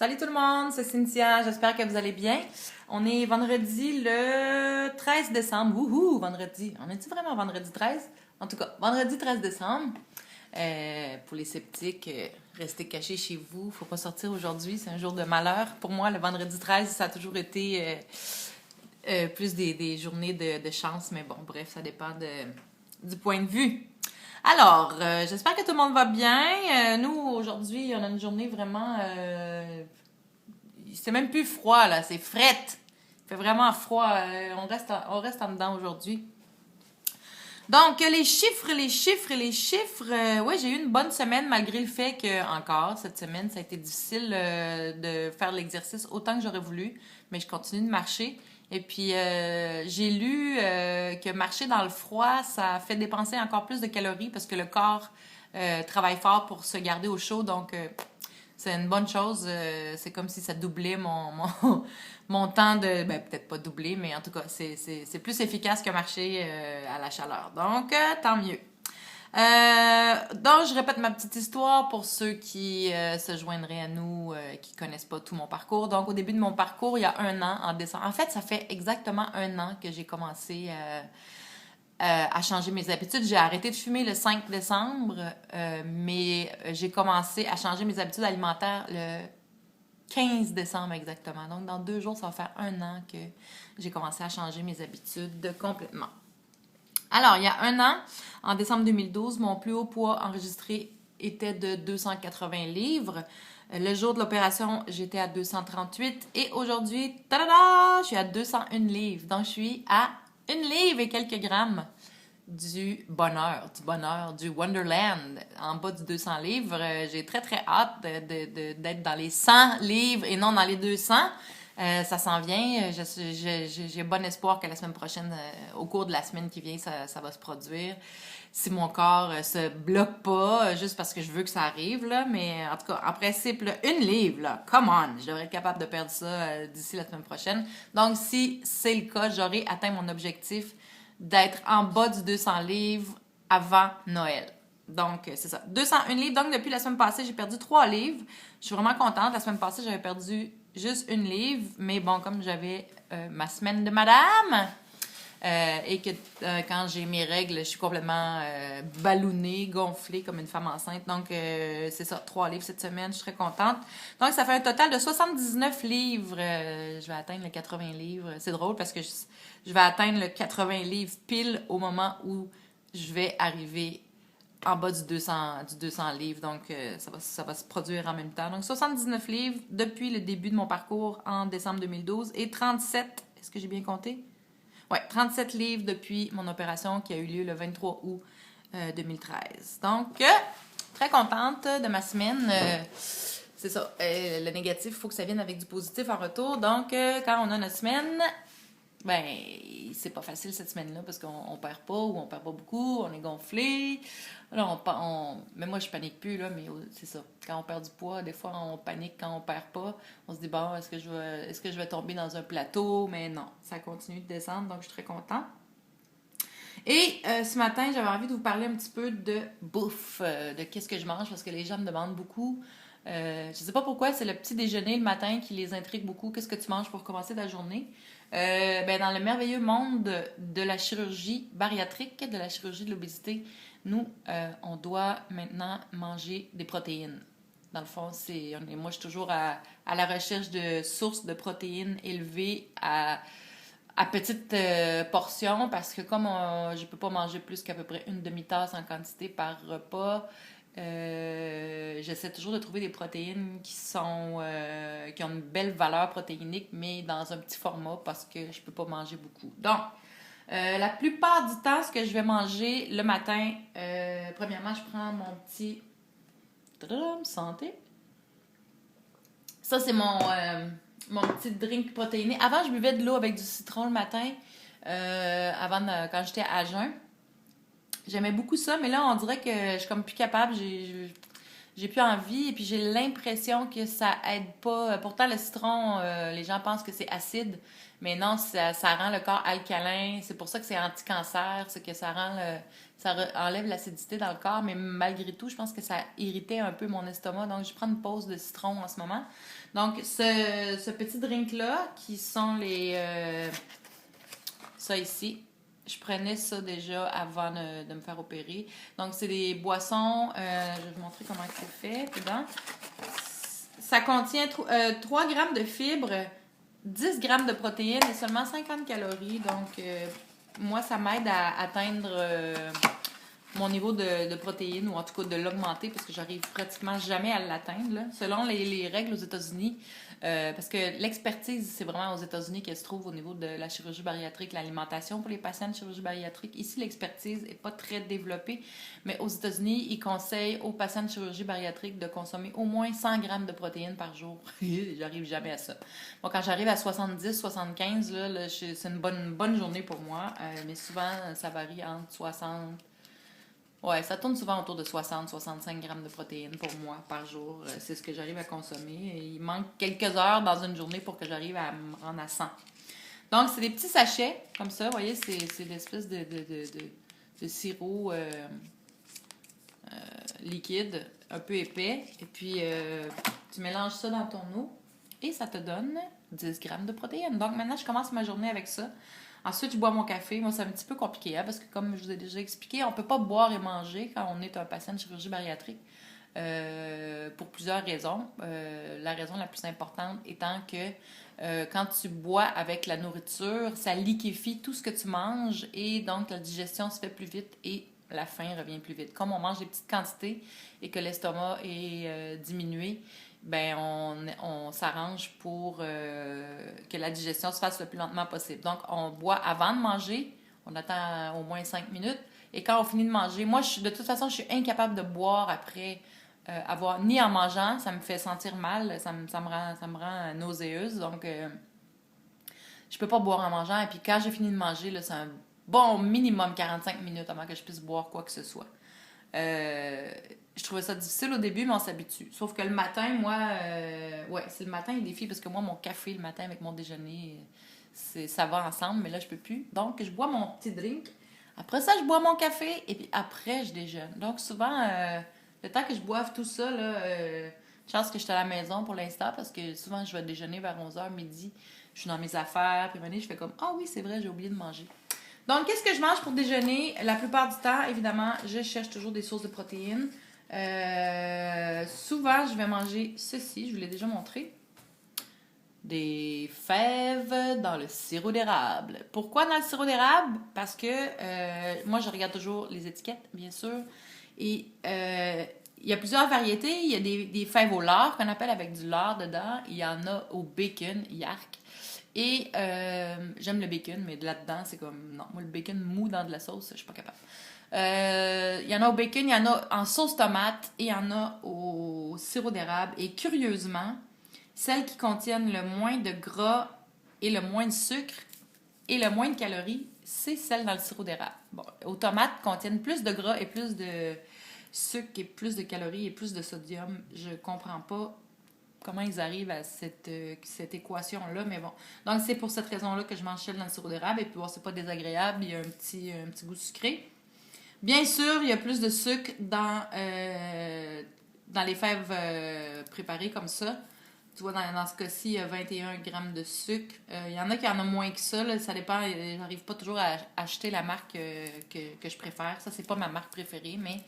Salut tout le monde, c'est Cynthia, j'espère que vous allez bien. On est vendredi le 13 décembre. Wouhou, vendredi. On est-tu vraiment vendredi 13? En tout cas, vendredi 13 décembre. Pour les sceptiques, restez cachés chez vous. Faut pas sortir aujourd'hui, c'est un jour de malheur. Pour moi, le vendredi 13, ça a toujours été plus des journées de chance. Mais bon, bref, ça dépend du point de vue. Alors, j'espère que tout le monde va bien. Nous, aujourd'hui, on a une journée vraiment... c'est même plus froid, là. C'est frette. Il fait vraiment froid. On reste en dedans aujourd'hui. Donc, les chiffres, les chiffres, les chiffres. Ouais, j'ai eu une bonne semaine malgré le fait que, encore, cette semaine, ça a été difficile de faire l'exercice autant que j'aurais voulu. Mais je continue de marcher. Et puis, j'ai lu que marcher dans le froid, ça fait dépenser encore plus de calories parce que le corps travaille fort pour se garder au chaud. Donc, c'est une bonne chose. C'est comme si ça doublait mon temps de... Ben, peut-être pas doublé, mais en tout cas, c'est plus efficace que marcher à la chaleur. Donc, tant mieux. Donc, je répète ma petite histoire pour ceux qui se joindraient à nous, qui connaissent pas tout mon parcours. Donc, au début de mon parcours, il y a un an, en décembre. En fait, ça fait exactement un an que j'ai commencé à changer mes habitudes. J'ai arrêté de fumer le 5 décembre, mais j'ai commencé à changer mes habitudes alimentaires le 15 décembre exactement. Donc, dans 2 jours, ça va faire un an que j'ai commencé à changer mes habitudes complètement. Alors, il y a un an, en décembre 2012, mon plus haut poids enregistré était de 280 livres. Le jour de l'opération, j'étais à 238 et aujourd'hui, tada, je suis à 201 livres. Donc, je suis à 1 livre et quelques grammes du bonheur, du Wonderland, en bas du 200 livres. J'ai très, très hâte d'être dans les 100 livres et non dans les 200. Ça s'en vient. J'ai bon espoir que la semaine prochaine, au cours de la semaine qui vient, ça va se produire. Si mon corps se bloque pas, juste parce que je veux que ça arrive, là. Mais en tout cas, en principe, là, 1 livre, là, come on! Je devrais être capable de perdre ça d'ici la semaine prochaine. Donc, si c'est le cas, j'aurai atteint mon objectif d'être en bas du 200 livres avant Noël. Donc, c'est ça. 201 livres. Donc, depuis la semaine passée, j'ai perdu 3 livres. Je suis vraiment contente. La semaine passée, j'avais perdu juste 1 livre. Mais bon, comme j'avais ma semaine de madame et que quand j'ai mes règles, je suis complètement ballounée, gonflée comme une femme enceinte. Donc, c'est ça, 3 livres cette semaine. Je suis très contente. Donc, ça fait un total de 79 livres. Je vais atteindre le 80 livres. C'est drôle parce que je vais atteindre le 80 livres pile au moment où je vais arriver en bas du 200 livres. Donc, ça va se produire en même temps. Donc, 79 livres depuis le début de mon parcours en décembre 2012 et 37, est-ce que j'ai bien compté? Oui, 37 livres depuis mon opération qui a eu lieu le 23 août 2013. Donc, très contente de ma semaine. C'est ça. Le négatif, il faut que ça vienne avec du positif en retour. Donc, quand on a notre semaine, ben, c'est pas facile cette semaine-là parce qu'on perd pas ou on perd pas beaucoup, on est gonflé. Là, mais moi, je panique plus, là, mais c'est ça. Quand on perd du poids, des fois, on panique quand on perd pas. On se dit, bon, est-ce que je vais tomber dans un plateau? Mais non, ça continue de descendre, donc je suis très contente. Et ce matin, j'avais envie de vous parler un petit peu de bouffe, de qu'est-ce que je mange, parce que les gens me demandent beaucoup. Je sais pas pourquoi, c'est le petit déjeuner le matin qui les intrigue beaucoup. Qu'est-ce que tu manges pour commencer ta journée? Ben, dans le merveilleux monde de la chirurgie bariatrique, de la chirurgie de l'obésité, nous, on doit maintenant manger des protéines. Dans le fond, moi, je suis toujours à la recherche de sources de protéines élevées à petite portion parce que comme je peux pas manger plus qu'à peu près une demi-tasse en quantité par repas, j'essaie toujours de trouver des protéines qui ont une belle valeur protéinique, mais dans un petit format parce que je peux pas manger beaucoup. Donc, la plupart du temps, ce que je vais manger le matin, premièrement, je prends mon petit santé. Ça, c'est mon petit drink protéiné. Avant, je buvais de l'eau avec du citron le matin, quand j'étais à jeun. J'aimais beaucoup ça, mais là, on dirait que je suis comme plus capable. j'ai plus envie et puis j'ai l'impression que ça aide pas. Pourtant, le citron, les gens pensent que c'est acide, mais non, ça rend le corps alcalin. C'est pour ça que c'est anti-cancer, c'est que ça rend enlève l'acidité dans le corps, mais malgré tout, je pense que ça irritait un peu mon estomac. Donc, je prends une pause de citron en ce moment. Donc, ce petit drink-là, qui sont ça ici, je prenais ça déjà avant de me faire opérer. Donc, c'est des boissons. Je vais vous montrer comment c'est fait dedans. Ça contient 3 grammes de fibres, 10 grammes de protéines et seulement 50 calories. Donc, moi, ça m'aide à atteindre mon niveau de protéines, ou en tout cas de l'augmenter, parce que j'arrive pratiquement jamais à l'atteindre, là. Selon les règles aux États-Unis. Parce que l'expertise, c'est vraiment aux États-Unis qu'elle se trouve au niveau de la chirurgie bariatrique, l'alimentation pour les patients de chirurgie bariatrique. Ici, l'expertise n'est pas très développée, mais aux États-Unis, ils conseillent aux patients de chirurgie bariatrique de consommer au moins 100 grammes de protéines par jour. J'arrive jamais à ça. Bon, quand j'arrive à 70, 75, là, c'est une bonne journée pour moi, mais souvent, ça varie entre 60. Ouais, ça tourne souvent autour de 60-65 grammes de protéines pour moi par jour. C'est ce que j'arrive à consommer. Et il manque quelques heures dans une journée pour que j'arrive à me rendre à 100. Donc, c'est des petits sachets, comme ça. Vous voyez, c'est l'espèce de sirop liquide, un peu épais. Et puis, tu mélanges ça dans ton eau et ça te donne 10 grammes de protéines. Donc, maintenant, je commence ma journée avec ça. Ensuite, je bois mon café. Moi, c'est un petit peu compliqué, hein, parce que comme je vous ai déjà expliqué, on ne peut pas boire et manger quand on est un patient de chirurgie bariatrique pour plusieurs raisons. La raison la plus importante étant que quand tu bois avec la nourriture, ça liquéfie tout ce que tu manges et donc la digestion se fait plus vite et la faim revient plus vite. Comme on mange des petites quantités et que l'estomac est diminué, ben on s'arrange pour que la digestion se fasse le plus lentement possible. Donc, on boit avant de manger, on attend au moins 5 minutes, et quand on finit de manger, moi, de toute façon, je suis incapable de boire après ni en mangeant, ça me fait sentir mal, ça me rend nauséeuse, donc je peux pas boire en mangeant, et puis quand j'ai fini de manger, là, c'est un bon minimum 45 minutes avant que je puisse boire quoi que ce soit. Je trouvais ça difficile au début, mais on s'habitue. Sauf que le matin, moi, ouais, c'est le matin les défis, parce que moi, mon café le matin avec mon déjeuner, ça va ensemble, mais là, je peux plus. Donc, je bois mon petit drink. Après ça, je bois mon café, et puis après, je déjeune. Donc, souvent, le temps que je boive tout ça, là, chance que j'étais à la maison pour l'instant, parce que souvent, je vais déjeuner vers 11h, midi. Je suis dans mes affaires, puis à un moment donné, je fais comme, ah oui, c'est vrai, j'ai oublié de manger. Donc, qu'est-ce que je mange pour déjeuner? La plupart du temps, évidemment, je cherche toujours des sources de protéines. Souvent, je vais manger ceci, je vous l'ai déjà montré. Des fèves dans le sirop d'érable. Pourquoi dans le sirop d'érable? Parce que moi, je regarde toujours les étiquettes, bien sûr. Et il y a plusieurs variétés. Il y a des fèves au lard qu'on appelle avec du lard dedans. Il y en a au bacon, yark. Et j'aime le bacon, mais là-dedans, c'est comme... Non, moi, le bacon mou dans de la sauce, je suis pas capable. Il y en a au bacon, il y en a en sauce tomate et il y en a au sirop d'érable. Et curieusement, celles qui contiennent le moins de gras et le moins de sucre et le moins de calories, c'est celles dans le sirop d'érable. Bon, aux tomates contiennent plus de gras et plus de sucre et plus de calories et plus de sodium. Je comprends pas comment ils arrivent à cette équation-là, mais bon. Donc, c'est pour cette raison-là que je mange celle dans le sirop d'érable. Et puis, bon, c'est pas désagréable, il y a un petit goût sucré. Bien sûr, il y a plus de sucre dans les fèves préparées comme ça. Tu vois, dans ce cas-ci, il y a 21 grammes de sucre. Il y en a qui en ont moins que ça. Là, ça dépend. J'arrive pas toujours à acheter la marque que je préfère. Ça, c'est pas ma marque préférée, mais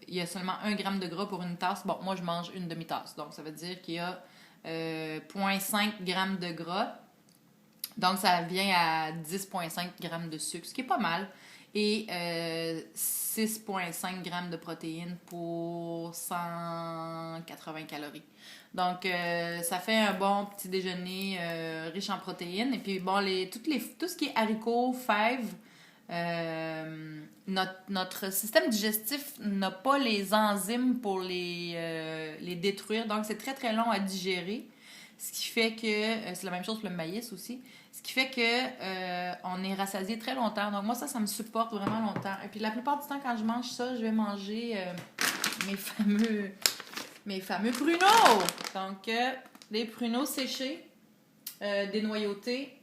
il y a seulement 1 gramme de gras pour une tasse. Bon, moi, je mange une demi-tasse. Donc, ça veut dire qu'il y a 0,5 grammes de gras. Donc, ça vient à 10,5 grammes de sucre, ce qui est pas mal. Et 6,5 grammes de protéines pour 180 calories. Donc, ça fait un bon petit déjeuner riche en protéines. Et puis, bon, tout ce qui est haricots, fèves, notre système digestif n'a pas les enzymes pour les détruire. Donc, c'est très, très long à digérer. Ce qui fait que, c'est la même chose pour le maïs aussi, ce qui fait que on est rassasié très longtemps. Donc moi, ça me supporte vraiment longtemps. Et puis la plupart du temps, quand je mange ça, je vais manger mes fameux pruneaux. Donc, des pruneaux séchés, dénoyautés.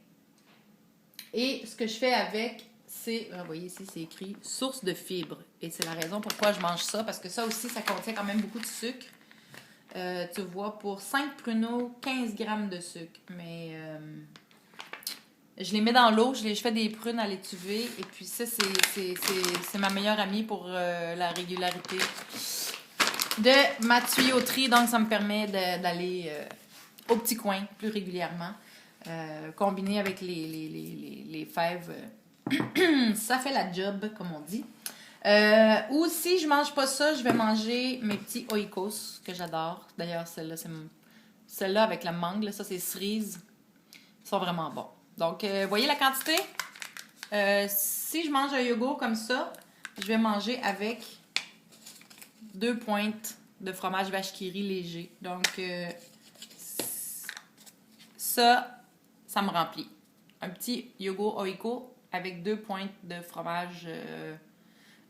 Et ce que je fais avec, c'est, vous voyez ici, c'est écrit source de fibres. Et c'est la raison pourquoi je mange ça, parce que ça aussi, ça contient quand même beaucoup de sucre. Tu vois, pour 5 pruneaux, 15 grammes de sucre. Mais je les mets dans l'eau, je fais des prunes à l'étuvée. Et puis ça, c'est ma meilleure amie pour la régularité de ma tuyauterie. Donc, ça me permet d'aller au petit coin plus régulièrement. Combiné avec les fèves, ça fait la job, comme on dit. Ou si je mange pas ça, je vais manger mes petits oikos que j'adore. D'ailleurs, celle-là avec la mangue, là, ça c'est cerise. Ils sont vraiment bons. Donc, voyez la quantité? Si je mange un yogourt comme ça, je vais manger avec 2 pointes de fromage vache qui rit léger. Donc, ça me remplit. Un petit yogourt oiko avec 2 pointes de fromage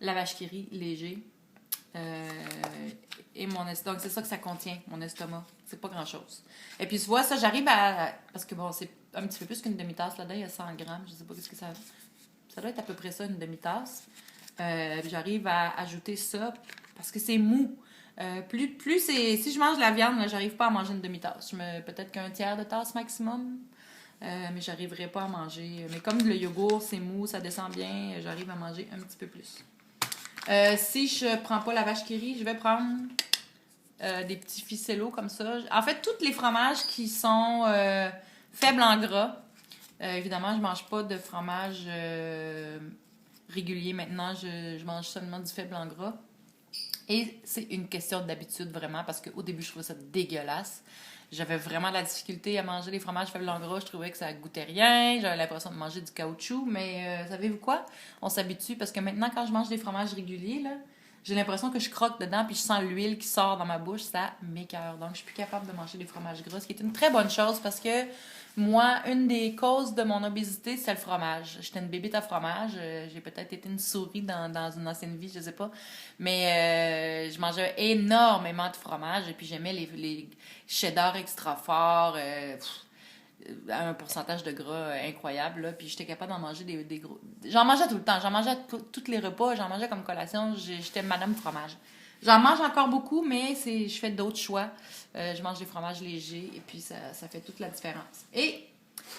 la vache qui rit léger. Et mon estomac. Donc, c'est ça que ça contient, mon estomac. C'est pas grand-chose. Et puis, tu vois, ça, j'arrive à... Parce que, bon, c'est un petit peu plus qu'une demi-tasse là-dedans. Il y a 100 grammes. Je sais pas qu'est-ce que ça... Ça doit être à peu près ça, une demi-tasse. J'arrive à ajouter ça parce que c'est mou. Plus c'est... Si je mange de la viande, là, j'arrive pas à manger une demi-tasse. Peut-être qu'un tiers de tasse maximum. Mais j'arriverai pas à manger. Mais comme le yogourt, c'est mou, ça descend bien, j'arrive à manger un petit peu plus. Si je prends pas la vache qui rit, je vais prendre des petits ficellos comme ça. En fait, tous les fromages qui sont faibles en gras. Évidemment, je mange pas de fromage régulier maintenant. Je mange seulement du faible en gras. Et c'est une question d'habitude vraiment parce qu'au début, je trouvais ça dégueulasse. J'avais vraiment de la difficulté à manger les fromages faibles en gras. Je trouvais que ça goûtait rien. J'avais l'impression de manger du caoutchouc. Mais savez-vous quoi? On s'habitue parce que maintenant, quand je mange des fromages réguliers, là, j'ai l'impression que je croque dedans puis je sens l'huile qui sort dans ma bouche. Ça m'écoeure. Donc, je suis plus capable de manger des fromages gras, ce qui est une très bonne chose parce que moi, une des causes de mon obésité, c'est le fromage. J'étais une bébête à fromage. J'ai peut-être été une souris dans une ancienne vie, je sais pas. Mais je mangeais énormément de fromage et puis j'aimais les cheddar extra forts à un pourcentage de gras incroyable. Là. Puis j'étais capable d'en manger des gros... J'en mangeais tout le temps. J'en mangeais à tous les repas. J'en mangeais comme collation. J'étais madame fromage. J'en mange encore beaucoup, mais je fais d'autres choix. Je mange des fromages légers et puis ça fait toute la différence. Et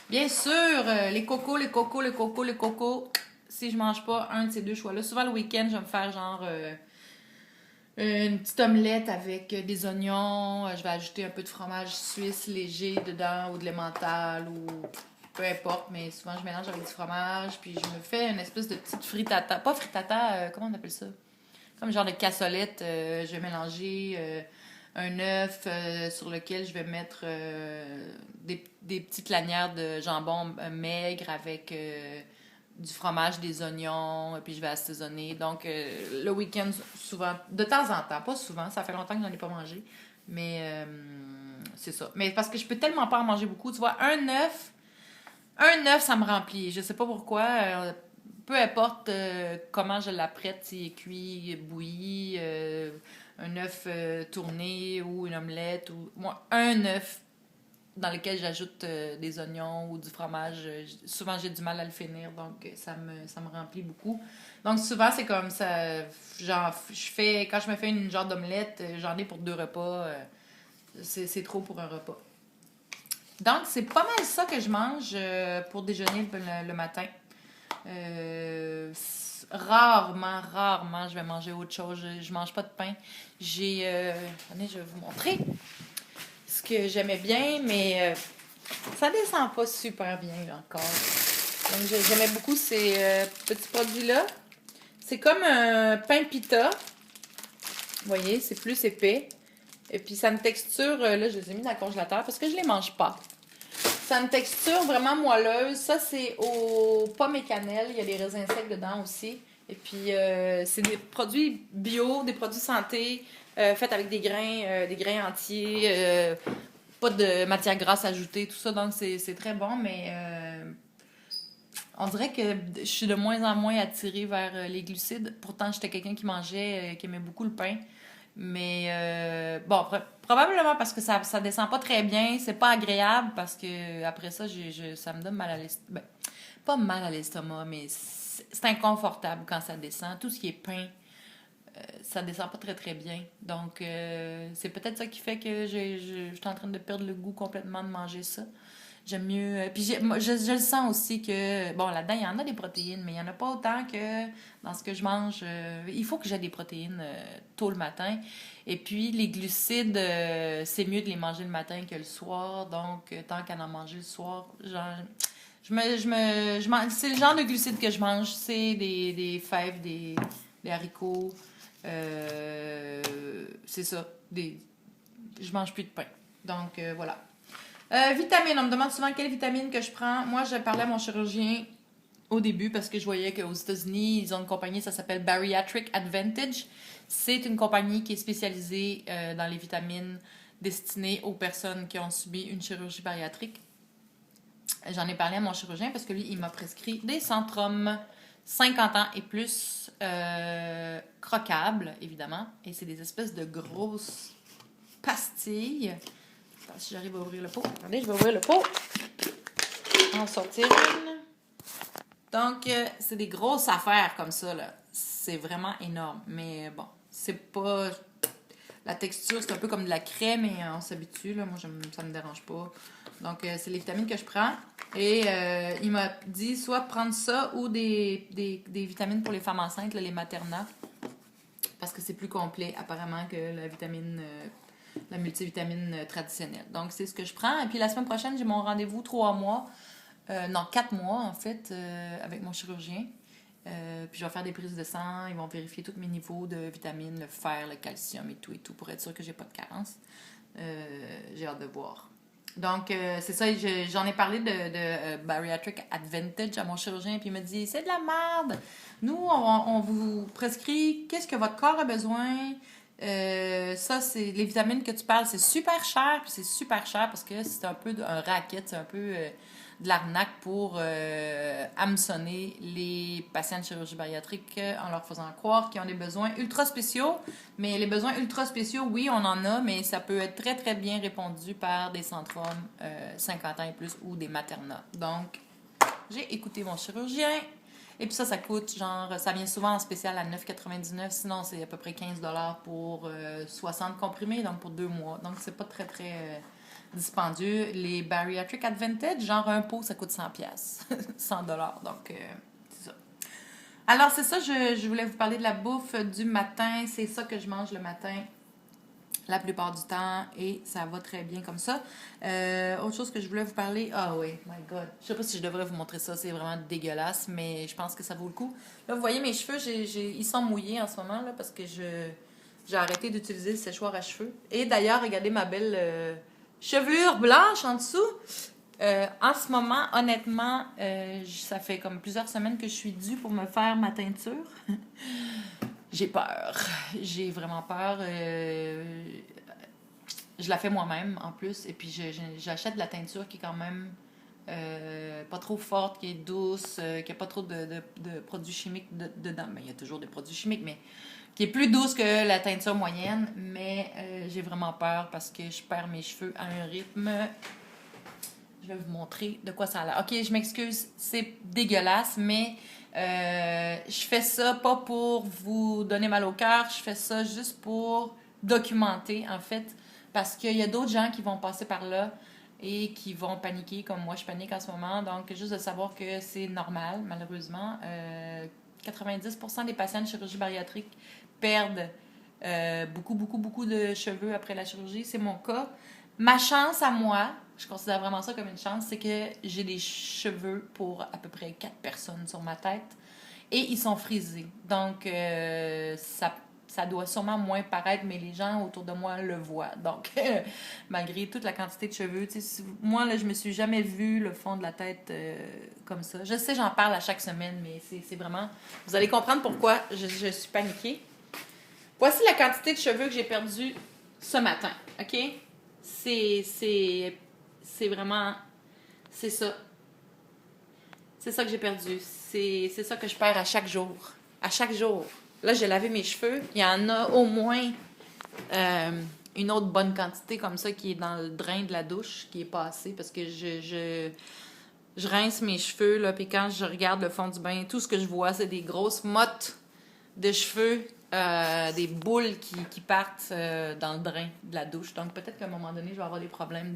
bien sûr, les cocos. Si je mange pas un de ces deux choix-là, souvent le week-end, je vais me faire genre une petite omelette avec des oignons. Je vais ajouter un peu de fromage suisse léger dedans ou de l'emmental ou peu importe, mais souvent je mélange avec du fromage. Puis je me fais une espèce de petite frittata. Pas frittata, comment on appelle ça? Comme genre de cassolette, je vais mélanger un œuf sur lequel je vais mettre des petites lanières de jambon maigre avec du fromage, des oignons, et puis je vais assaisonner. Donc, le week-end, souvent, de temps en temps, pas souvent, ça fait longtemps que j'en ai pas mangé, mais c'est ça. Mais parce que je peux tellement pas en manger beaucoup, tu vois, un œuf, ça me remplit. Je sais pas pourquoi. Peu importe comment je l'apprête, s'il est cuit, bouilli, un œuf tourné ou une omelette. Moi, un œuf dans lequel j'ajoute des oignons ou du fromage, souvent j'ai du mal à le finir, donc ça me remplit beaucoup. Donc souvent, c'est comme ça, genre, quand je me fais une genre d'omelette, j'en ai pour 2 repas. C'est trop pour un repas. Donc, c'est pas mal ça que je mange pour déjeuner le matin. Rarement, je vais manger autre chose. Je mange pas de pain. Attendez, je vais vous montrer ce que j'aimais bien, mais ça descend pas super bien là, encore. Donc, j'aimais beaucoup ces petits produits-là. C'est comme un pain pita. Vous voyez, c'est plus épais. Et puis, ça a une texture... là, je les ai mis dans le congélateur parce que je les mange pas. Ça a une texture vraiment moelleuse. Ça, c'est aux pommes et cannelle. Il y a des raisins secs dedans aussi. Et puis, c'est des produits bio, des produits santé, faits avec des grains entiers, pas de matière grasse ajoutée, tout ça. Donc, c'est très bon, mais on dirait que je suis de moins en moins attirée vers les glucides. Pourtant, j'étais quelqu'un qui mangeait, qui aimait beaucoup le pain. Mais bon, probablement parce que ça descend pas très bien. C'est pas agréable parce que après ça, ça me donne mal à l'estomac. Ben, pas mal à l'estomac, mais c'est inconfortable quand ça descend. Tout ce qui est pain, ça descend pas très très bien. Donc, c'est peut-être ça qui fait que je suis en train de perdre le goût complètement de manger ça. J'aime mieux. Puis moi, je le sens aussi que, bon, là-dedans, il y en a des protéines, mais il n'y en a pas autant que dans ce que je mange. Il faut que j'ai des protéines tôt le matin. Et puis, les glucides, c'est mieux de les manger le matin que le soir. Donc, tant qu'à en manger le soir, genre, c'est le genre de glucides que je mange. C'est des fèves, des haricots. C'est ça. Je mange plus de pain. Donc, voilà. Vitamines, on me demande souvent quelle vitamine que je prends. Moi, je parlais à mon chirurgien au début parce que je voyais qu'aux États-Unis, ils ont une compagnie, ça s'appelle Bariatric Advantage. C'est une compagnie qui est spécialisée dans les vitamines destinées aux personnes qui ont subi une chirurgie bariatrique. J'en ai parlé à mon chirurgien parce que lui, il m'a prescrit des Centrum 50 ans et plus, croquables, évidemment. Et c'est des espèces de grosses pastilles. Si j'arrive à ouvrir le pot. Attendez, je vais ouvrir le pot. En sortir une. Donc, c'est des grosses affaires comme ça, là. C'est vraiment énorme. Mais bon, c'est pas... La texture, c'est un peu comme de la crème et on s'habitue, là. Moi, ça me dérange pas. Donc, c'est les vitamines que je prends. Et il m'a dit soit prendre ça ou des vitamines pour les femmes enceintes, là, les Materna. Parce que c'est plus complet, apparemment, que la multivitamine traditionnelle. Donc, c'est ce que je prends. Et puis, la semaine prochaine, j'ai mon rendez-vous 3 mois. Non, 4 mois, en fait, avec mon chirurgien. Puis, je vais faire des prises de sang. Ils vont vérifier tous mes niveaux de vitamines, le fer, le calcium et tout, pour être sûr que j'ai pas de carence. J'ai hâte de voir. Donc, c'est ça, j'en ai parlé de Bariatric Advantage à mon chirurgien, puis il m'a dit, c'est de la merde. Nous, on vous prescrit qu'est-ce que votre corps a besoin. Ça, c'est les vitamines que tu parles, c'est super cher, puis c'est super cher parce que c'est un peu un racket, c'est un peu de l'arnaque pour hameçonner les patients de chirurgie bariatrique en leur faisant croire qu'ils ont des besoins ultra spéciaux. Mais les besoins ultra spéciaux, oui, on en a, mais ça peut être très, très bien répondu par des Centrum 50 ans et plus ou des Materna. Donc, j'ai écouté mon chirurgien. Et puis ça coûte, genre, ça vient souvent en spécial à 9,99. Sinon, c'est à peu près 15 pour 60 comprimés, donc pour 2 mois. Donc, c'est pas très, très dispendieux. Les Bariatric Advantage, genre un pot, ça coûte 100 $. Donc, c'est ça. Alors, c'est ça, je voulais vous parler de la bouffe du matin. C'est ça que je mange le matin la plupart du temps et ça va très bien comme ça. Autre chose que je voulais vous parler, ah oui, my God, je sais pas si je devrais vous montrer ça, c'est vraiment dégueulasse, mais je pense que ça vaut le coup. Là, vous voyez mes cheveux, ils sont mouillés en ce moment là parce que j'ai arrêté d'utiliser le séchoir à cheveux. Et d'ailleurs, regardez ma belle chevelure blanche en dessous. En ce moment, honnêtement, ça fait comme plusieurs semaines que je suis due pour me faire ma teinture. J'ai peur. J'ai vraiment peur. Je la fais moi-même en plus. Et puis j'achète de la teinture qui est quand même pas trop forte, qui est douce, qui n'a pas trop de produits chimiques dedans. Mais il y a toujours des produits chimiques, mais qui est plus douce que la teinture moyenne. Mais j'ai vraiment peur parce que je perds mes cheveux à un rythme. Je vais vous montrer de quoi ça a l'air. Ok, je m'excuse, c'est dégueulasse, mais je fais ça pas pour vous donner mal au cœur, je fais ça juste pour documenter, en fait, parce qu'il y a d'autres gens qui vont passer par là et qui vont paniquer comme moi je panique en ce moment. Donc, juste de savoir que c'est normal, malheureusement. 90% des patients de chirurgie bariatrique perdent beaucoup de cheveux après la chirurgie. C'est mon cas. Ma chance à moi, je considère vraiment ça comme une chance, c'est que j'ai des cheveux pour à peu près 4 personnes sur ma tête et ils sont frisés. Donc, ça doit sûrement moins paraître, mais les gens autour de moi le voient. Donc, malgré toute la quantité de cheveux, moi, là, je me suis jamais vue le fond de la tête comme ça. Je sais, j'en parle à chaque semaine, mais c'est vraiment... Vous allez comprendre pourquoi je suis paniquée. Voici la quantité de cheveux que j'ai perdu ce matin, OK? C'est vraiment... C'est ça. C'est ça que j'ai perdu. C'est ça que je perds à chaque jour. À chaque jour. Là, j'ai lavé mes cheveux. Il y en a au moins une autre bonne quantité comme ça qui est dans le drain de la douche, qui est passé, parce que je rince mes cheveux, là, puis quand je regarde le fond du bain, tout ce que je vois, c'est des grosses mottes de cheveux, des boules qui partent dans le drain de la douche. Donc peut-être qu'à un moment donné, je vais avoir des problèmes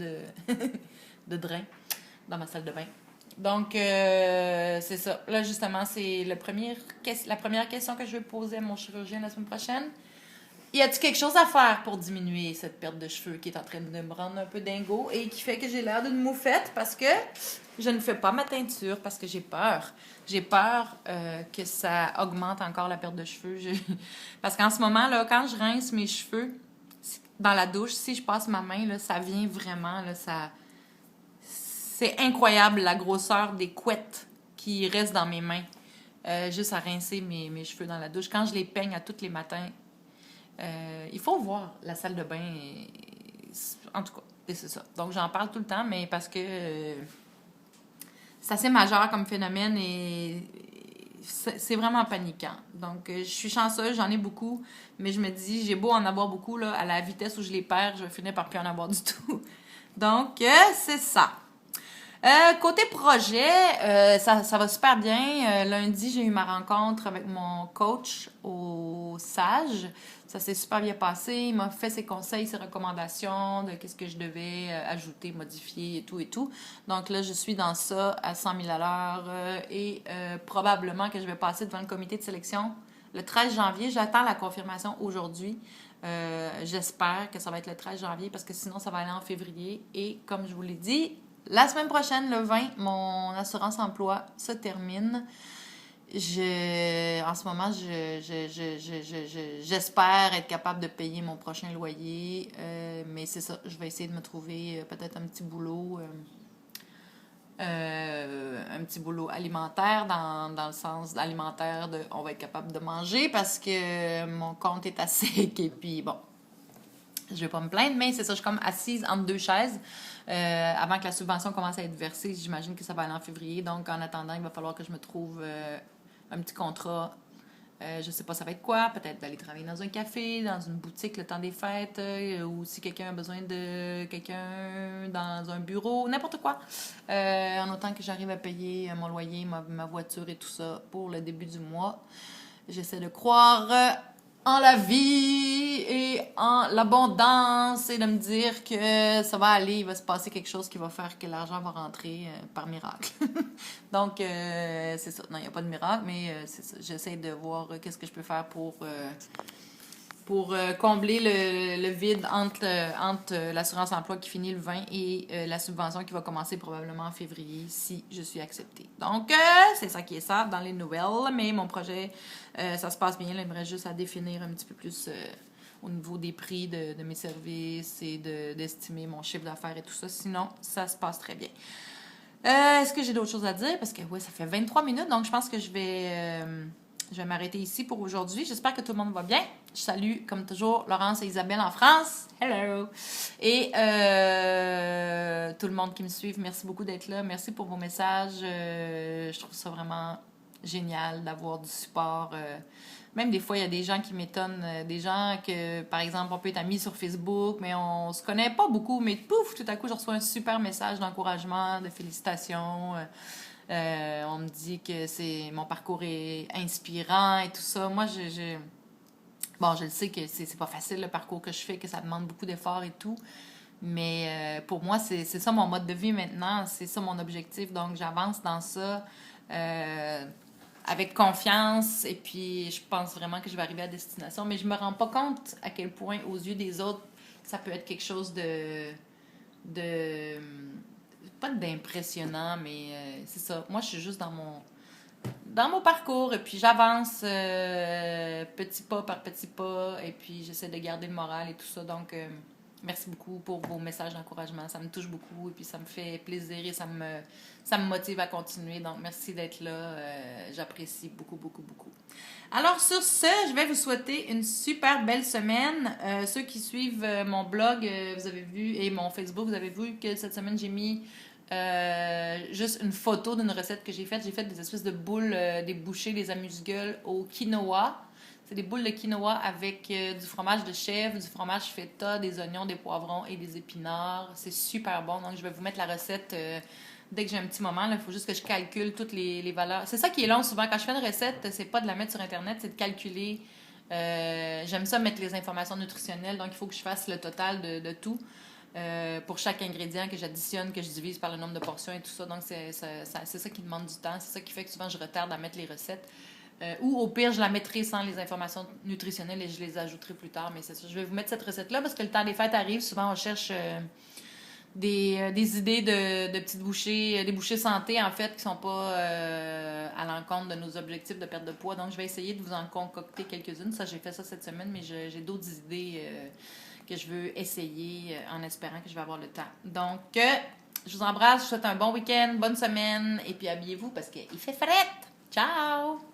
de drain dans ma salle de bain. Donc, c'est ça. Là, justement, c'est la première question que je vais poser à mon chirurgien la semaine prochaine. Y a-t-il quelque chose à faire pour diminuer cette perte de cheveux qui est en train de me rendre un peu dingo et qui fait que j'ai l'air d'une moufette parce que je ne fais pas ma teinture parce que j'ai peur. J'ai peur que ça augmente encore la perte de cheveux. Parce qu'en ce moment, là, quand je rince mes cheveux dans la douche, si je passe ma main, là, ça vient vraiment, là, ça... C'est incroyable la grosseur des couettes qui restent dans mes mains. Juste à rincer mes cheveux dans la douche. Quand je les peigne à tous les matins, il faut voir la salle de bain. En tout cas, c'est ça. Donc, j'en parle tout le temps, mais parce que c'est assez majeur comme phénomène et c'est vraiment paniquant. Donc, je suis chanceuse, j'en ai beaucoup, mais je me dis, j'ai beau en avoir beaucoup, là, à la vitesse où je les perds, je vais finir par plus en avoir du tout. Donc, c'est ça. Côté projet, ça va super bien. Lundi, j'ai eu ma rencontre avec mon coach au SAGE. Ça s'est super bien passé. Il m'a fait ses conseils, ses recommandations de qu'est-ce que je devais ajouter, modifier et tout et tout. Donc là, je suis dans ça à 100 000 à l'heure et probablement que je vais passer devant le comité de sélection le 13 janvier. J'attends la confirmation aujourd'hui. J'espère que ça va être le 13 janvier parce que sinon, ça va aller en février. Et comme je vous l'ai dit, la semaine prochaine, le 20, mon assurance emploi se termine. En ce moment, j'espère être capable de payer mon prochain loyer. Mais c'est ça, je vais essayer de me trouver peut-être un petit boulot. Un petit boulot alimentaire dans le sens alimentaire de on va être capable de manger parce que mon compte est à sec et puis bon, je vais pas me plaindre, mais c'est ça, je suis comme assise entre deux chaises. Avant que la subvention commence à être versée, j'imagine que ça va aller en février. Donc, en attendant, il va falloir que je me trouve un petit contrat. Je sais pas ça va être quoi. Peut-être d'aller travailler dans un café, dans une boutique le temps des fêtes, ou si quelqu'un a besoin de quelqu'un dans un bureau, n'importe quoi. En autant que j'arrive à payer mon loyer, ma voiture et tout ça pour le début du mois. J'essaie de croire en la vie et en l'abondance et de me dire que ça va aller, il va se passer quelque chose qui va faire que l'argent va rentrer par miracle. Donc, c'est ça. Non, il n'y a pas de miracle, mais c'est ça. J'essaie de voir qu'est-ce que je peux faire pour combler le vide entre l'assurance emploi qui finit le 20 et la subvention qui va commencer probablement en février si je suis acceptée. Donc, c'est ça qui est ça dans les nouvelles. Mais mon projet, ça se passe bien. Là, il me reste juste à définir un petit peu plus au niveau des prix de mes services et d'estimer mon chiffre d'affaires et tout ça. Sinon, ça se passe très bien. Est-ce que j'ai d'autres choses à dire? Parce que, oui, ça fait 23 minutes, donc je pense que je vais m'arrêter ici pour aujourd'hui. J'espère que tout le monde va bien. Je salue, comme toujours, Laurence et Isabelle en France. Hello! Et tout le monde qui me suit, merci beaucoup d'être là. Merci pour vos messages. Je trouve ça vraiment génial d'avoir du support. Même des fois, il y a des gens qui m'étonnent. Des gens que, par exemple, on peut être amis sur Facebook, mais on se connaît pas beaucoup. Mais pouf, tout à coup, je reçois un super message d'encouragement, de félicitations. On me dit que mon parcours est inspirant et tout ça. Moi, bon, je le sais que c'est pas facile le parcours que je fais, que ça demande beaucoup d'efforts et tout. Mais pour moi, c'est ça mon mode de vie maintenant. C'est ça mon objectif. Donc, j'avance dans ça avec confiance. Et puis, je pense vraiment que je vais arriver à destination. Mais je me rends pas compte à quel point, aux yeux des autres, ça peut être quelque chose de pas d'impressionnant, mais c'est ça. Moi, je suis juste dans mon parcours et puis j'avance petit pas par petit pas et puis j'essaie de garder le moral et tout ça. Donc, merci beaucoup pour vos messages d'encouragement. Ça me touche beaucoup et puis ça me fait plaisir et ça me motive à continuer. Donc, merci d'être là. J'apprécie beaucoup, beaucoup, beaucoup. Alors, sur ce, je vais vous souhaiter une super belle semaine. Ceux qui suivent mon blog, vous avez vu, et mon Facebook, vous avez vu que cette semaine, j'ai mis juste une photo d'une recette que j'ai faite. J'ai fait des espèces de boules, des bouchées, des amuse-gueules au quinoa. C'est des boules de quinoa avec du fromage de chèvre, du fromage feta, des oignons, des poivrons et des épinards. C'est super bon. Donc, je vais vous mettre la recette dès que j'ai un petit moment. Il faut juste que je calcule toutes les valeurs. C'est ça qui est long souvent. Quand je fais une recette, c'est pas de la mettre sur Internet, c'est de calculer. J'aime ça mettre les informations nutritionnelles. Donc, il faut que je fasse le total de tout. Pour chaque ingrédient que j'additionne, que je divise par le nombre de portions et tout ça. Donc, c'est ça qui demande du temps. C'est ça qui fait que souvent, je retarde à mettre les recettes. Ou au pire, je la mettrai sans les informations nutritionnelles et je les ajouterai plus tard. Mais c'est ça. Je vais vous mettre cette recette-là parce que le temps des fêtes arrive. Souvent, on cherche des idées de petites bouchées, des bouchées santé, en fait, qui sont pas à l'encontre de nos objectifs de perte de poids. Donc, je vais essayer de vous en concocter quelques-unes. Ça, j'ai fait ça cette semaine, mais j'ai d'autres idées que je veux essayer en espérant que je vais avoir le temps. Donc, je vous embrasse. Je vous souhaite un bon week-end, bonne semaine et puis habillez-vous parce qu'il fait fret. Ciao!